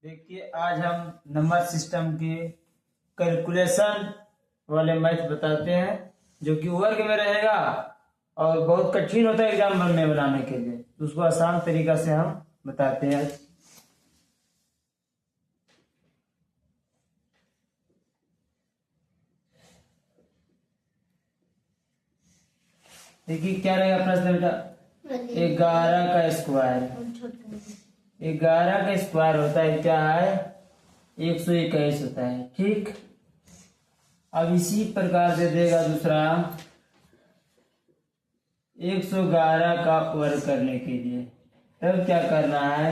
देखिए आज हम नंबर सिस्टम के कैलकुलेशन वाले मैथ बताते हैं जो कि वर्ग में रहेगा और बहुत कठिन होता है एग्जाम में बनाने के लिए, तो उसको आसान तरीका से हम बताते हैं। देखिए क्या रहेगा प्रश्न बेटा, 11 का स्क्वायर। 11 का स्क्वायर होता है क्या है, 121 होता है। ठीक, अब इसी प्रकार से देगा दूसरा 111 का वर्ग करने के लिए। तब क्या करना है,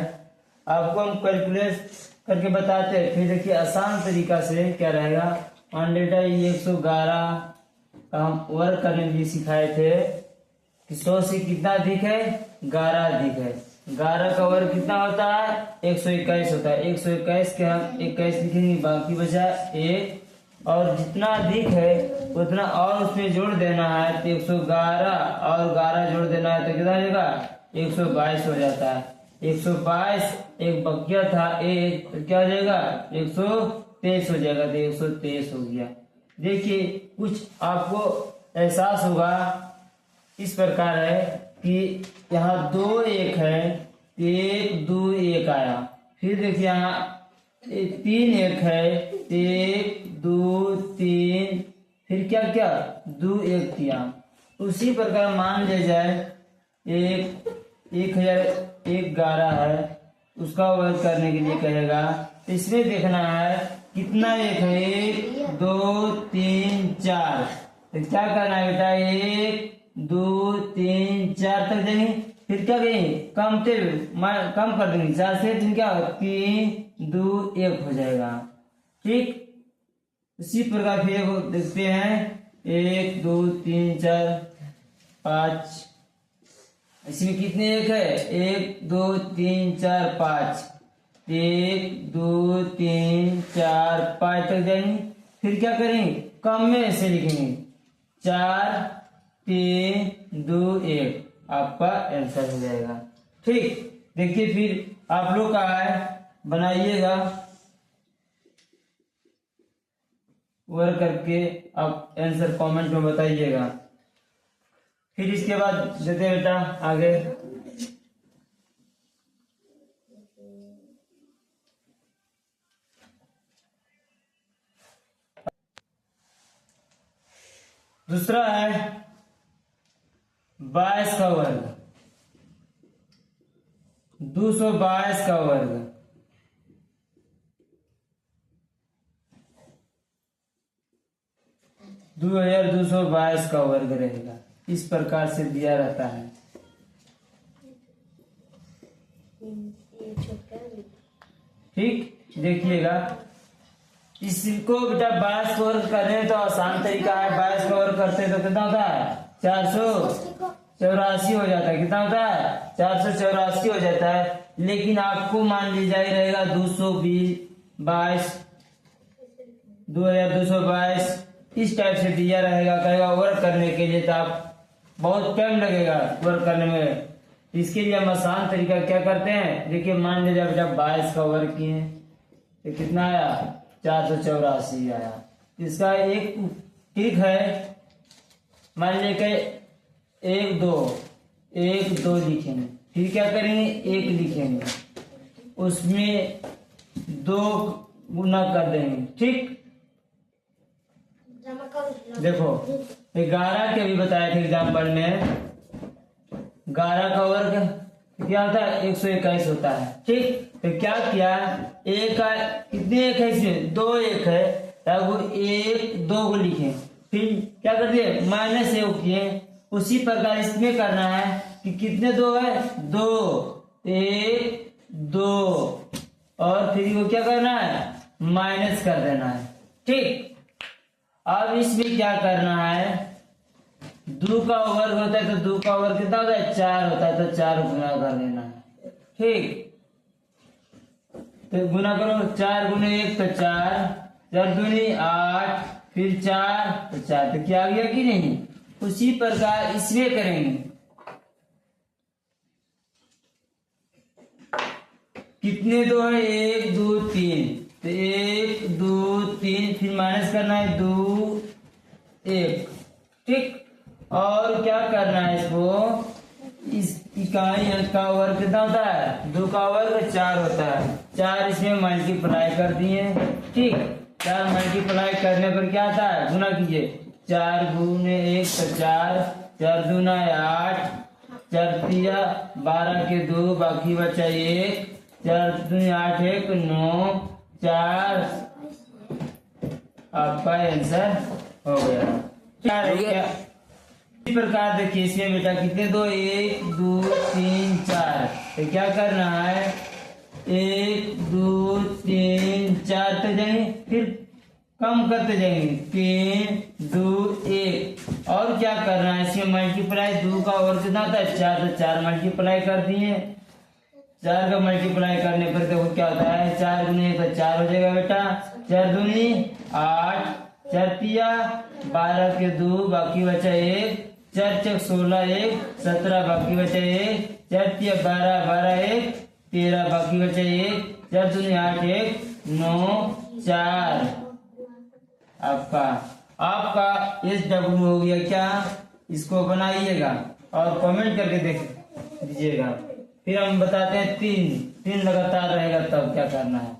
आपको हम कैलकुलेट करके बताते हैं। फिर देखिए आसान तरीका से क्या रहेगा, मान लेता 111 का हम वर्ग करने के लिए सिखाए थे कि 100 से कितना अधिक है, 11 अधिक है। 11 का वर्ग कितना होता है, 121 होता है। 121 के हम 21 लिखेंगे, बाकी बचा 1, और जितना अधिक है उतना और उसमें जोड़ देना है। तो 111 और 11 जोड़ देना है तो कितना हो जाएगा, 122 हो जाता है। 122 एक बकिया था एक, तो क्या हो जाएगा 123 हो जाएगा। तो 123 हो गया। देखिए कुछ आपको एहसास होगा, इस प्रकार है कि यहाँ 2 1 है, 1 2 1 आया। फिर देखिए यहाँ 3 1 है, 1 2 3, फिर क्या क्या 2 1 किया। उसी प्रकार मान लिया जाए 11 है, उसका वर्ग करने के लिए कहेगा। इसमें देखना है कितना 1 है, 1 2 3 4। तो क्या करना है बेटा, 1 2 3 4 तक देंगे। फिर क्या करेंगे, कम कर देंगे, 4 से 3 क्या 3 2 1 हो जाएगा। ठीक, इसी प्रकार फिर देखते हैं 1 2 3 4 5। इसमें कितने 1 है, 1 2 3 4 5। 1 2 3 4 5 तक जाएंगे। फिर क्या करेंगे, कम में ऐसे लिखेंगे, 4 3 2 1, आपका आंसर हो जाएगा। ठीक, देखिए फिर आप लोग का है बनाइएगा वर्क करके, आप आंसर कमेंट में बताइएगा। फिर इसके बाद देते हैं बेटा आगे। दूसरा है 22 का वर्ग, 222 का वर्ग। 2222 का वर्ग रहेगा। इस प्रकार से दिया रहता है। ठीक, देखिएगा इसको बेटा 22 का वर्ग करने में तो आसान तरीका है। 22 का वर्ग करते हैं तो कितना होता है, 484 हो जाता है। कितना होता है, 484 हो जाता है। लेकिन आपको मान लीजिए रहेगा 2222 इस टाइप से दिया रहेगा, कहेगा वर्क करने के लिए, तो आप बहुत टाइम लगेगा वर्क करने में। इसके लिए हम आसान तरीका क्या करते हैं, देखिए मान लीजिए बेटा 22 का वर्क किए तो कितना आया, 484 आया। इसका एक ट्रिक है, मान लीजिए 1 2 लिखेंगे, फिर क्या करेंगे 1 लिखेंगे, उसमें 2 गुना कर देंगे। ठीक, देखो 11 के भी बताए थे एग्जाम्पल में, 11 का वर्ग क्या होता है, 121 होता है। ठीक, तो क्या किया, एक कितने 1 है इसमें, 2 1 है, तब 1 2 को लिखे, फिर क्या कर दिए -1 किए। उसी प्रकार इसमें करना है कि कितने 2 है, 2 1 2, और फिर वो क्या करना है, माइनस कर देना है। ठीक, अब इसमें क्या करना है, 2 का वर्ग होता है तो 2 का वर्ग कितना होता है, 4 होता है, तो 4 गुना कर देना है। ठीक, तो गुना करो, 4 गुने 1 तो 4, 4 दूनी 8, फिर 4 तो 4, तो क्या आ गया कि नहीं। उसी प्रकार इसमें करेंगे कितने दो है, 1 2 3, तो 1 2 3, फिर माइनस करना है 2 1, ठीक। और क्या करना है इसको, इस इकाई अंक का वर्ग कितना होता है, 2 का वर्ग 4 होता है, 4 इसमें मल्टीप्लाई कर दिए, ठीक। 4 मल्टीप्लाई करने पर क्या आता है, गुना कीजिए, 4 गुने 1 तो 4, 4 दूना 8, 4 तिया 12 के 2, बाकी बचा 1, 4 दूनी 8 1 9, 4, आपका आंसर हो गया। क्या रह गया, इस प्रकार देखिए इसमें बेटा कितने दो, 1 2 3 4, तो क्या करना है, 1 2 3 4 तक जाएंगे, फिर कम करते जाएंगे, 3 2 1, और क्या करना है इसमें मल्टीप्लाई, 2 का वर्ग कितना होता है 4, तो 4 मल्टीप्लाई कर दिए, 4 का मल्टीप्लाई करने पर देखो क्या होता है, 4 गुने तो 4 हो जाएगा बेटा, 4 दूनी 8, 4 तिया 12 के 2, बाकी बचा 1, 4 चक 16 1 17, बाकी बचा 1, 4 तिया 12 12 1 13, बाकी बचा 1, 4 दूनी 8 1 9 4, आपका SW हो गया। क्या, इसको बनाइएगा और कमेंट करके देख दीजिएगा। फिर हम बताते हैं 3 लगातार रहेगा तब क्या करना है।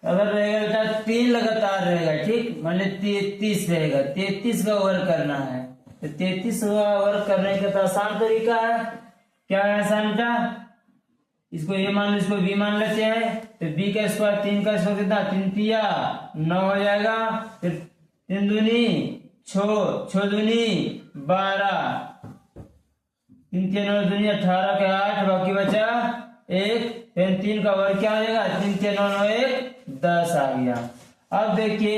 अगर रहेगा बेटा 3 लगातार रहेगा, ठीक, मान ली 33 रहेगा, 33 का वर्ग करना है, तो 33 का वर्ग करने का तो आसान तरीका है। क्या है आसान बेटा, इसको ए मान लो, इसको बी मान लेते हैं, तो बी का स्क्वायर 3 का स्क्वायर कितना, 3 तिया 9 हो जाएगा, फिर 3 दूनी 6 6 दूनी 12, 3 तिया 9 दूनी 18 के 8, बाकी बचा 1, फिर 3 का वर्ग क्या हो जाएगा, 3 तिया 9 9 1 10 आ गया। अब देखिए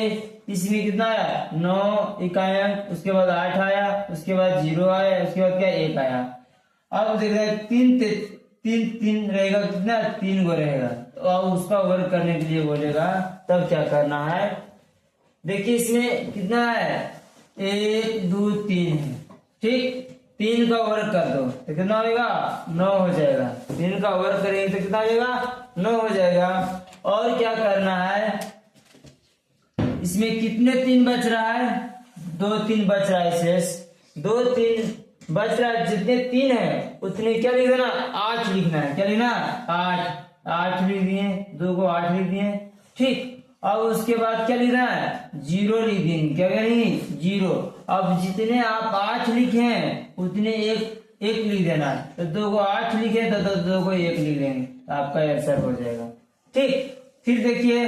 इसमें कितना आया, 9 इकाई, उसके बाद 8 आया, उसके बाद 0 आया, उसके बाद क्या 1 आया। अब देख रहे 3 रहेगा, कितना 3 को रहेगा, तो अब उसका वर्ग करने के लिए बोलेगा, तब क्या करना है, देखिए इसमें कितना है, 1 2 3 है, ठीक, 3 का वर्ग कर दो तो कितना होगा, 9 हो जाएगा, 3 का वर्ग करेंगे तो कितना हो जाएगा, 9 हो जाएगा। और क्या करना है, इसमें कितने 3 बच रहा है, 2 3 बच रहा है, शेष 2 3 बच रहा है, जितने 3 है उतने क्या लिख देना, 8 लिखना है, क्या लिखना 8 लिख दिए, 2 को 8 लिख दिए, ठीक। अब उसके बाद क्या लिखना है, 0 लिख देंगे, क्या करेंगे 0। अब जितने आप 8 लिखे हैं उतने एक लिख देना है, तो 2 को 8 लिखे तो 2 को 1 लिख देंगे, तो आपका आंसर हो जाएगा, ठीक। फिर देखिए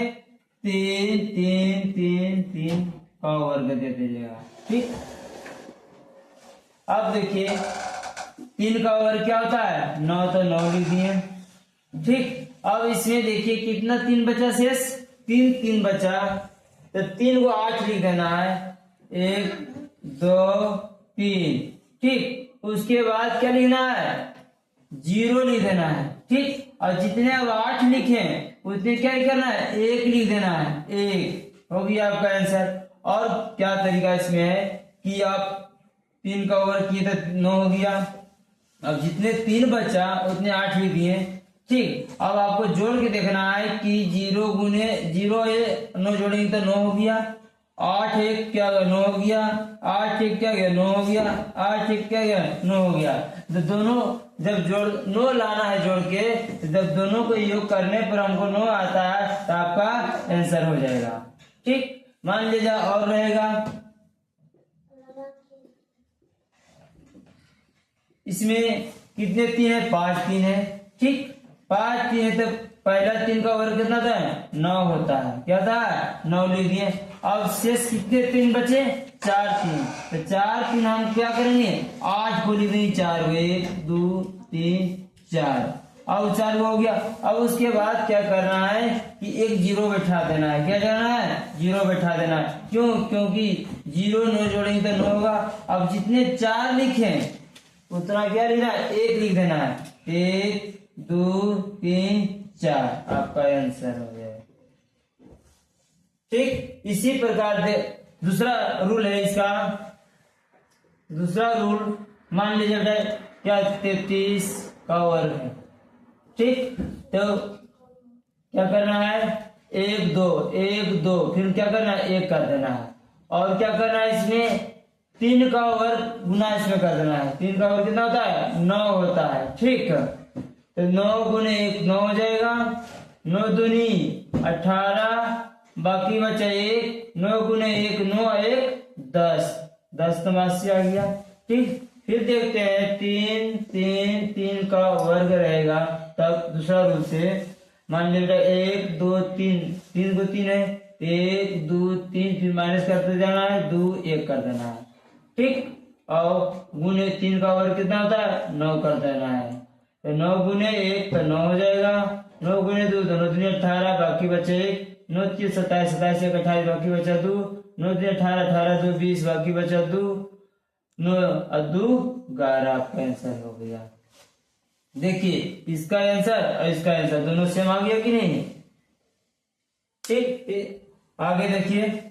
3 3 3 3 का वर्ग दे दीजिएगा, ठीक। अब देखिए 3 का वर्ग क्या होता है, 9, तो 9 लिख दिए, ठीक। अब इसमें देखिए कितना 3 बचा शेष, 3 बचा, तो 3 को 8 लिख देना है, 1 2 3, ठीक। उसके बाद क्या लिखना है, 0 लिख देना है, ठीक। और जितने अब 8 लिखे उतने क्या करना है, 1 लिख देना है, 1 हो गया आपका आंसर। और क्या तरीका इसमें है कि आप 3 का वर्ग किए तो 9 हो गया, अब जितने 3 बचा उतने 8 लिख दिए, ठीक। अब आपको जोड़ के देखना है कि 0 गुने 0 है, 9 जोड़ेंगे तो 9 हो गया, 8 1 क्या 9 हो गया, 8 1 क्या गया 9 हो गया, 8 1 क्या गया 9 हो गया। तो दोनों जब जोड़ 9 लाना है जोड़ के, तो जब दोनों को योग करने पर हमको 9 आता है तो आपका आंसर हो जाएगा, ठीक। मान लीजिए और रहेगा, इसमें कितने 3 है, 5 3 है, ठीक। 5 3 है तो पहला 3 का वर्ग कितना था, 9 होता है, क्या था 9 लिख दिए। अब शेष कितने 3 बचे, 4 3, तो 4 3 हम क्या करेंगे, 8 को लिख देंगे, 4 1 2 3 4, अब 4 हो गया। अब उसके बाद क्या करना है कि एक 0 बैठा देना है, क्या करना है 0 बैठा देना है, क्यों, क्योंकि 0 9 जोड़ेंगे तो 9 होगा। अब जितने 4 लिखे उतना क्या लिखना है, 1 लिख देना है, 1 2 3 4, आपका आंसर हो गया, ठीक। इसी प्रकार से दूसरा रूल है इसका दूसरा रूल मान लीजिए बेटा क्या 33 का वर्ग है, ठीक। तो क्या करना है, 1 2 1 2, फिर क्या करना है 1 कर देना है, और क्या करना है इसमें 3 का वर्ग गुना इसमें कर देना है। 3 का वर्ग कितना होता है, 9 होता है, ठीक। तो 9 गुने 1 9 हो जाएगा, 9 दूनी 18, बाकी बचा 1, 9 गुने 1 9 1 10, 10 तो 80 आ गया, ठीक। फिर देखते हैं 3 3 3 का वर्ग रहेगा, तब दूसरा रूल से मान लीजिए 1 2 3, 3 को 3 है, 1 2 3, फिर माइनस करते जाना है, 2 1 कर देना है, ठीक। और गुने 3 का वर्ग कितना होता है, 9 कर देना है। तो 9 गुने 1 तो 9 हो जाएगा, 9 गुने 2 दोनों दूनी 18, बाकी बचे 1, 9 3 27 27 1 28, बाकी बचा 2, 9 3 18 18 2 20, बाकी बचा 2, 9 और 2 11, आपका आंसर हो गया। देखिए इसका आंसर और इसका आंसर दोनों सेम आ गया कि नहीं, ठीक। आगे देखिए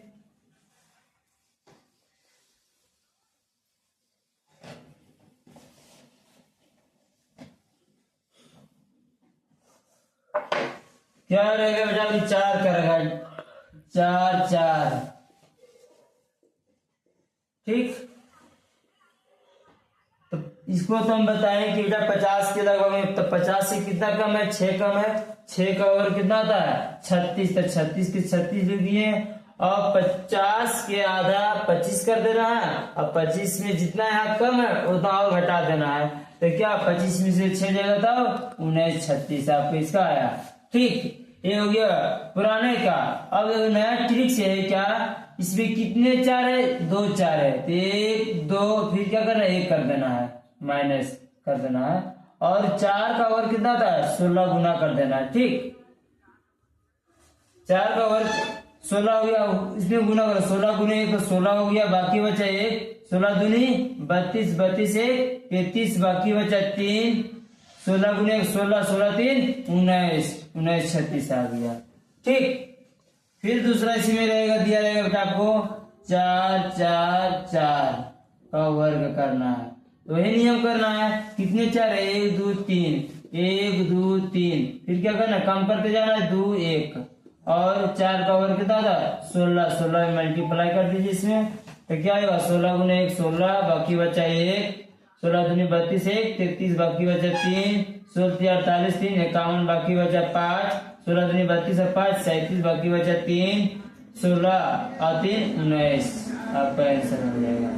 क्या रहेगा बेटा, अभी 4 का रहेगा, 4 4, ठीक। तो इसको तो हम बताएं कि बेटा 50 के लगभग है, तो 50 से कितना कम है, 6 कम है, 6 का वर्ग कितना होता है 36, तो 36 के 36 लिख दिए, और 50 के आधा 25 कर देना है, और 25 में जितना यहाँ कम है उतना और घटा देना है, तो क्या 25 में से 6 जाएगा तो 19 36 आपको इसका आया, ठीक। ये हो गया पुराने का। अब नया ट्रिक से है क्या, इसमें कितने 4 है, 2 4 है, तो 1 2, फिर क्या करना है 1 कर देना है, माइनस कर देना है, और 4 का वर्ग कितना था 16 गुना कर देना है, ठीक। 4 का वर्ग 16 हो गया, इसमें गुना करो, 16 गुने 1 तो 16 हो गया, बाकी बचा 1, 16 दूनी 32 32 1 33, बाकी बचा 3, 16 गुने 16 16 3 19 19 36 आ गया, ठीक। फिर दूसरा इसी में रहेगा, दिया रहेगा बेटा आपको 4 4 4 का वर्ग करना है, तो यही नियम करना है, कितने 4 है 1 2 3 1 2 3, फिर क्या करना है कम करते जाना है 2 1, और 4 का वर्ग कितना था 16, 16 में मल्टीप्लाई कर दीजिए इसमें, तो क्या होगा 16 गुने 1 16, बाकी बचा 1, 16 दूनी 32 1 33, बाकी बचा 3, 16 48 3 51, बाकी बचा 5, 16 दूनी 32 और 5 37, बाकी बचा 3, 16 और 3 19, आपका आंसर हो जाएगा।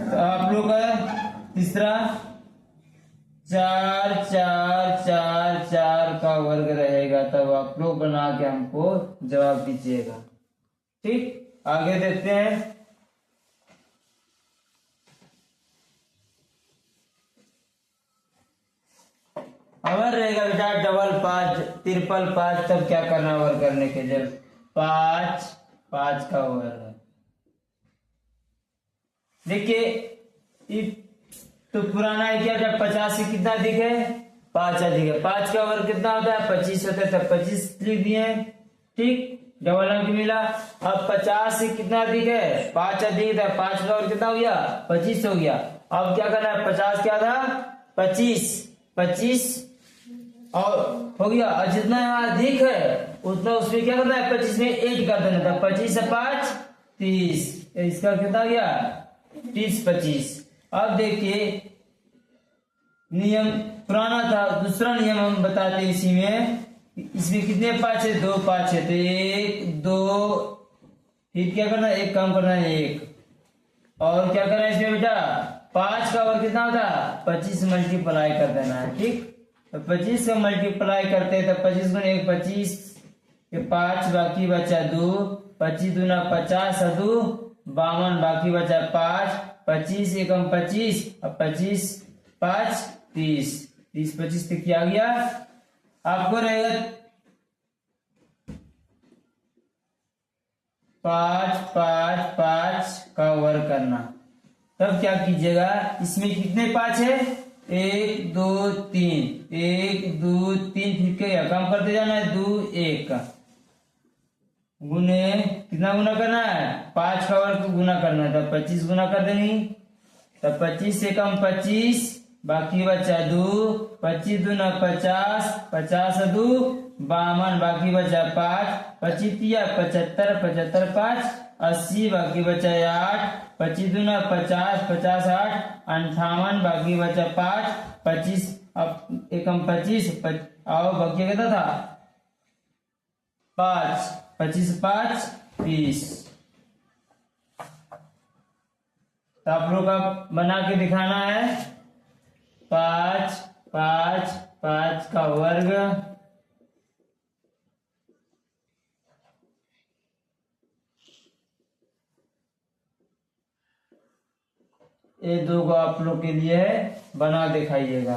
तो आप लोग का तीसरा 4 4 4 4 का वर्ग रहेगा, तब आप लोग बना के हमको जवाब दीजिएगा, ठीक। आगे देखते हैं, अगर रहेगा बेटा 5 5 5, तब क्या करना वर्ग करने के लिए 5 5 का वर्ग, देखिए तो पुराना है क्या, जब 50 से कितना अधिक है 5 अधिक है, 5 का वर्ग कितना होता है 25 होता है, तब 25 लिख दिए, ठीक। डबल अंक मिला। अब 50 से कितना अधिक है 5 अधिक है, 5 का वर्ग कितना हो गया 25 हो गया। अब क्या करना है 50 क्या था 25 25 और हो गया, और जितना यहाँ अधिक है उतना उसमें क्या करना है 25 में 8 कर देना था, 25 से 5 30, इसका कितना हो गया 30 25। अब देखिए नियम पुराना था, दूसरा नियम हम बताते हैं इसी में। इसमें कितने 5 है 2 5 है, तो 1 2 फिर क्या करना है 1 काम करना है 1, और क्या करना है इसमें बेटा 5 का वर्ग कितना होता है 25 मल्टीप्लाई कर देना है, ठीक। तो 25 का मल्टीप्लाई करते हैं तो 25 गुना 1 25 के 5, बाकी बचा 2, 25 दूना 50 और 2 52, बाकी बचा 5, 25 एकम 25 और 25 5 30 30 25 तक क्या गया आपको रहेगा 5 5 5 का वर्ग करना। तब क्या कीजिएगा इसमें कितने 5 है 1 2 3 1 2 3, फिर क्या काम करते जाना है 2 1 गुने कितना गुना करना है, 5 का वर्ग गुना करना है, तब 25 गुना कर देंगे। तब 25 से कम 25, बाकी बचा 2, 25 दूना 50, 50 2 52, बाकी बचा 5, 25 तिया 75, 75 5 80, बाकी बचा 8, 25 दूना 50, 50 8 58, बाकी बचा 5, 25 अब एकम 25 आओ बाकी कितना था 5, 25 5 30। तो आप लोग का बना के दिखाना है 5 5 5 का वर्ग ये 2 को आप लोग के लिए है, बना दिखाइएगा।